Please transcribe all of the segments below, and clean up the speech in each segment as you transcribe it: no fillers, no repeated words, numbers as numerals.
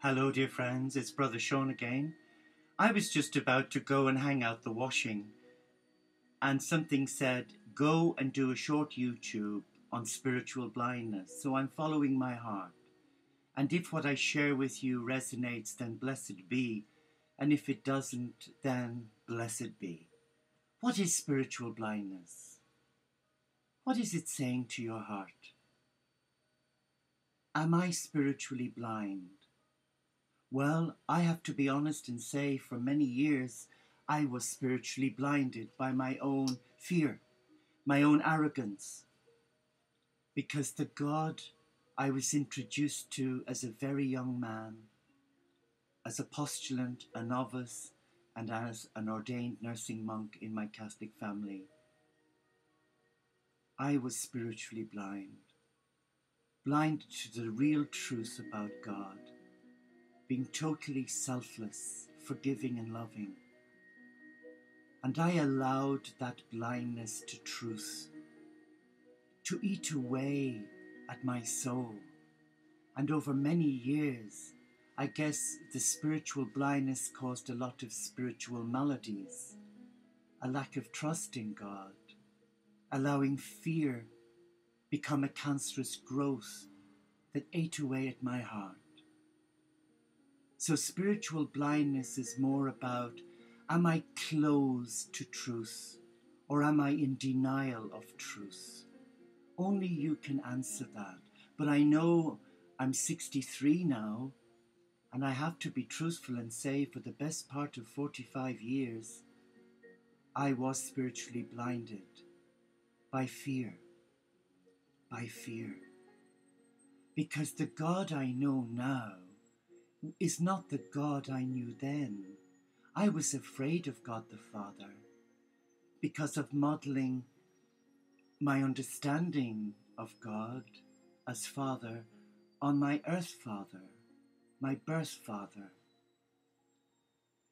Hello, dear friends, it's Brother Sean again. I was just about to go and hang out the washing, and something said, go and do a short YouTube on spiritual blindness. So I'm following my heart. And if what I share with you resonates, then blessed be. And if it doesn't, then blessed be. What is spiritual blindness? What is it saying to your heart? Am I spiritually blind? Well, I have to be honest and say for many years I was spiritually blinded by my own fear, my own arrogance, because the God I was introduced to as a very young man, as a postulant, a novice, and as an ordained nursing monk in my Catholic family, I was spiritually blind to the real truth about God, being totally selfless, forgiving and loving. And I allowed that blindness to truth to eat away at my soul. And over many years, I guess the spiritual blindness caused a lot of spiritual maladies, a lack of trust in God, allowing fear become a cancerous growth that ate away at my heart. So spiritual blindness is more about, am I closed to truth, or am I in denial of truth? Only you can answer that. But I know I'm 63 now, and I have to be truthful and say for the best part of 45 years, I was spiritually blinded by fear. Because the God I know now is not the God I knew then. I was afraid of God the Father because of modeling my understanding of God as Father on my earth father, my birth father,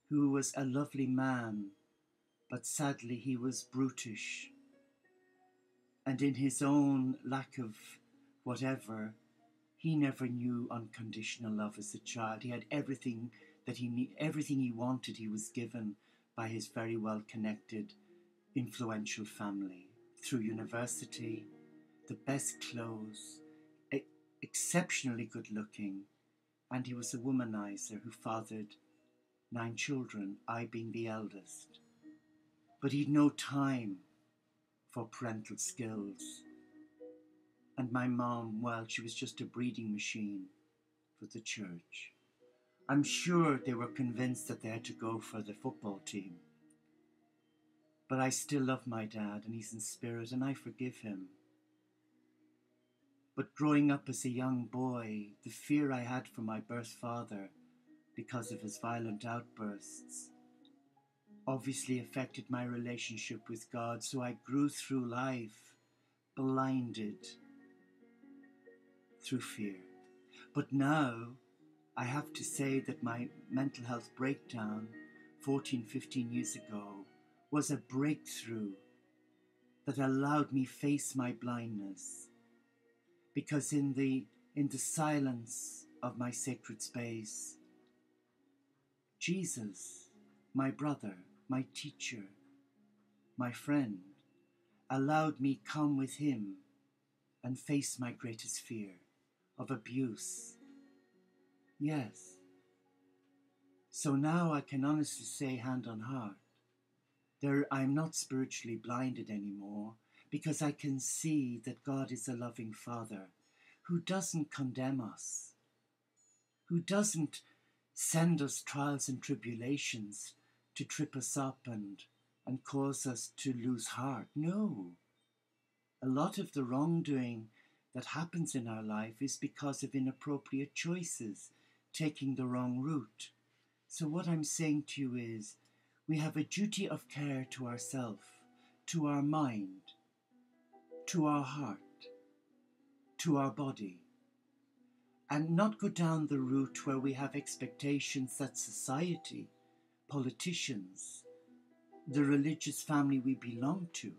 who was a lovely man, but sadly he was brutish. And in his own lack of whatever, he never knew unconditional love as a child. He had everything that everything he wanted, he was given by his very well-connected, influential family. Through university, the best clothes, exceptionally good looking, and he was a womanizer who fathered 9 children, I being the eldest. But he'd no time for parental skills. And my mom, well, she was just a breeding machine for the church. I'm sure they were convinced that they had to go for the football team. But I still love my dad, and he's in spirit, and I forgive him. But growing up as a young boy, the fear I had for my birth father because of his violent outbursts obviously affected my relationship with God, so I grew through life blinded through fear. But now I have to say that my mental health breakdown 14, 15 years ago was a breakthrough that allowed me face my blindness. Because in the silence of my sacred space, Jesus, my brother, my teacher, my friend, allowed me come with him and face my greatest fear of abuse. Yes. So now I can honestly say, hand on heart, I'm not spiritually blinded anymore, because I can see that God is a loving Father who doesn't condemn us, who doesn't send us trials and tribulations to trip us up and cause us to lose heart. No. A lot of the wrongdoing that happens in our life is because of inappropriate choices, taking the wrong route. So what I'm saying to you is, we have a duty of care to ourselves, to our mind, to our heart, to our body, and not go down the route where we have expectations that society, politicians, the religious family we belong to,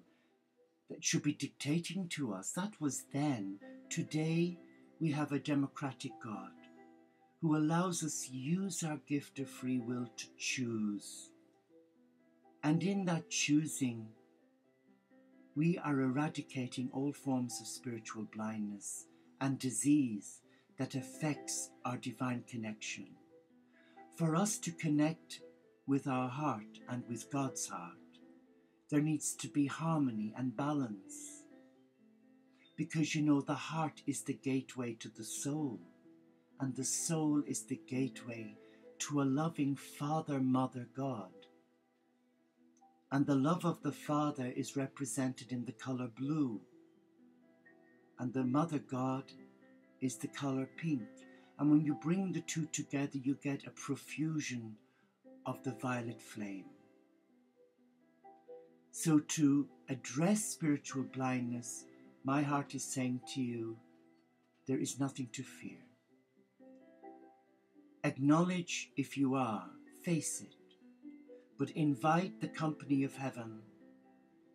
that should be dictating to us. That was then. Today we have a democratic God who allows us to use our gift of free will to choose. And in that choosing, we are eradicating all forms of spiritual blindness and disease that affects our divine connection. For us to connect with our heart and with God's heart, there needs to be harmony and balance. Because the heart is the gateway to the soul, and the soul is the gateway to a loving Father, Mother, God. And the love of the Father is represented in the color blue, and the Mother God is the color pink. And when you bring the two together, you get a profusion of the violet flame. So to address spiritual blindness, my heart is saying to you, there is nothing to fear. Acknowledge if you are, face it, but invite the company of heaven,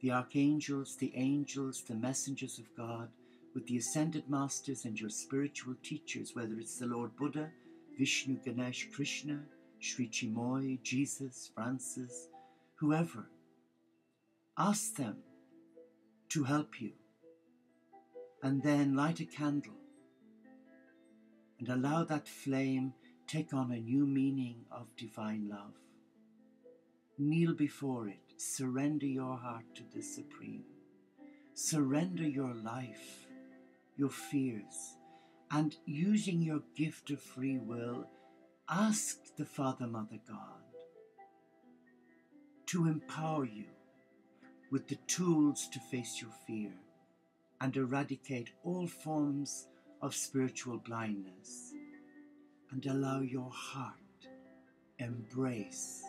the archangels, the angels, the messengers of God, with the ascended masters and your spiritual teachers, whether it's the Lord Buddha, Vishnu, Ganesh, Krishna, Sri Chimoy, Jesus, Francis, whoever. Ask them to help you, and then light a candle and allow that flame take on a new meaning of divine love. Kneel before it, surrender your heart to the Supreme. Surrender your life, your fears, and using your gift of free will, ask the Father, Mother, God to empower you with the tools to face your fear and eradicate all forms of spiritual blindness, and allow your heart embrace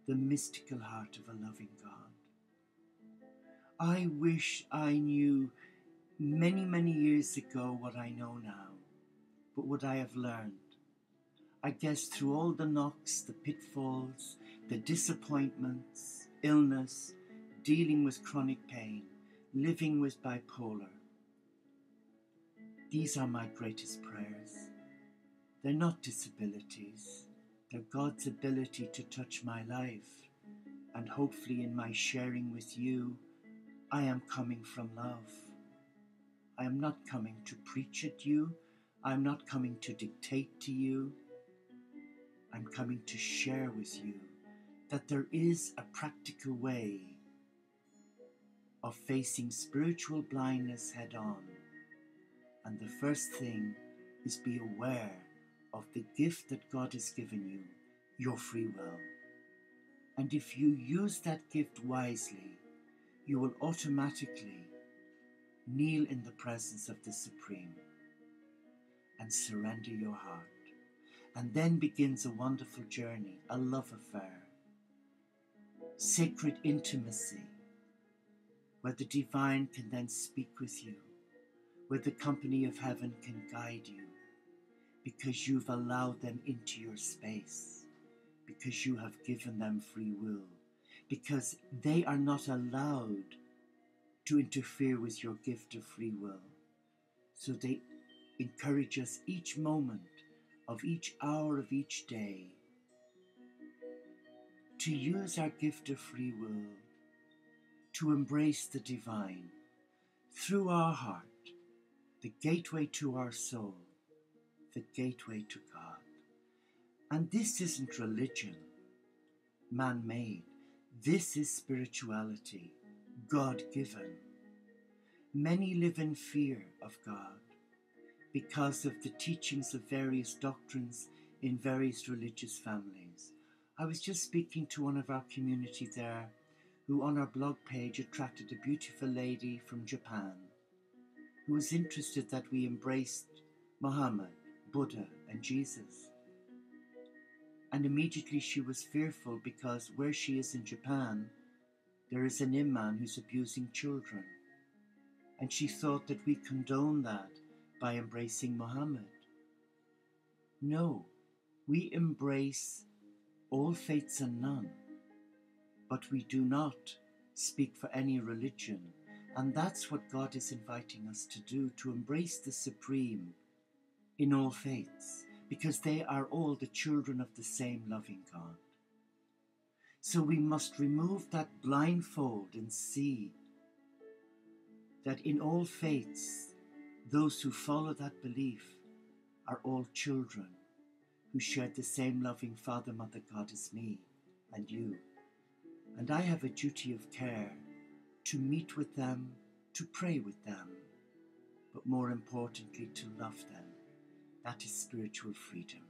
the mystical heart of a loving God. I wish I knew many, many years ago what I know now, but what I have learned, I guess through all the knocks, the pitfalls, the disappointments, illness, dealing with chronic pain, living with bipolar. These are my greatest prayers. They're not disabilities. They're God's ability to touch my life. And hopefully in my sharing with you, I am coming from love. I am not coming to preach at you. I'm not coming to dictate to you. I'm coming to share with you that there is a practical way of facing spiritual blindness head on. And the first thing is be aware of the gift that God has given you, your free will. And if you use that gift wisely, you will automatically kneel in the presence of the Supreme and surrender your heart. And then begins a wonderful journey, a love affair, sacred intimacy, where the divine can then speak with you, where the company of heaven can guide you, because you've allowed them into your space, because you have given them free will, because they are not allowed to interfere with your gift of free will. So they encourage us each moment of each hour of each day to use our gift of free will to embrace the divine through our heart, the gateway to our soul, the gateway to God. And this isn't religion, man-made. This is spirituality, God-given. Many live in fear of God because of the teachings of various doctrines in various religious families. I was just speaking to one of our community there who on our blog page attracted a beautiful lady from Japan who was interested that we embraced Muhammad, Buddha and Jesus. And immediately she was fearful because where she is in Japan, there is an imam who's abusing children. And she thought that we condone that by embracing Muhammad. No, we embrace all faiths and none, but we do not speak for any religion. And that's what God is inviting us to do, to embrace the Supreme in all faiths, because they are all the children of the same loving God. So we must remove that blindfold and see that in all faiths, those who follow that belief are all children who shared the same loving Father, Mother God as me and you. And I have a duty of care to meet with them, to pray with them, but more importantly, to love them. That is spiritual freedom.